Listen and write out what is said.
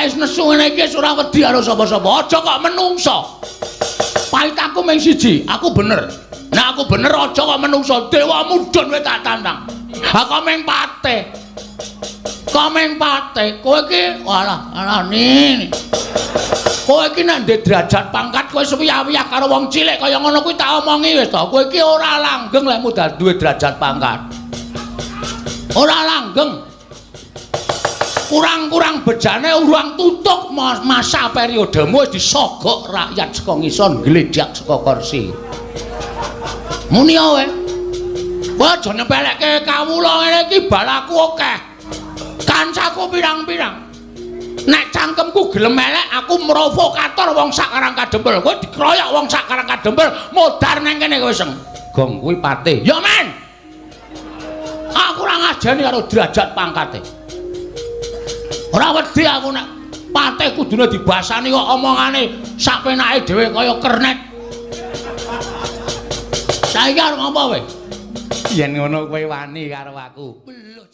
wis nesu ngene iki ora wedi karo sapa-sapa. Aja kok menungso. Pait aku mung siji, aku bener. Nek aku bener aja kok menungso. Dewa mudhun kowe tak tantang. Ha kok mung pate. Komeng pate, kowe iki alah nih. Kowe iki nek ndek derajat pangkat kowe suwi-wiyah karo wong cilik kaya ngono kuwi tak omongi wis to. Kowe iki ora langgeng lek mudhar duwe derajat pangkat. Ora langgeng. Kurang-kurang bejane urang tutuk masa periodemu wis disogok rakyat saka ngisor gledhak saka kursi. Muni kowe. Kowe aja nyepelekke kawula ngene iki balaku akeh. Kancaku pirang-pirang. Nek cangkemku gelem elek aku provokator wong sakarang kadempel. Kowe dikeroyok wong sakarang kadempel modar nang kene kowe seng. Gong kuwi pate. Ya men. Aku ora ngajeni karo derajat pangkate. Ora wedi aku nek pate kudune dibasani kok omongane sak penake dhewe kaya kernet. Saiki arep ngopo kowe? Yen ngono kowe wani karo aku. Lho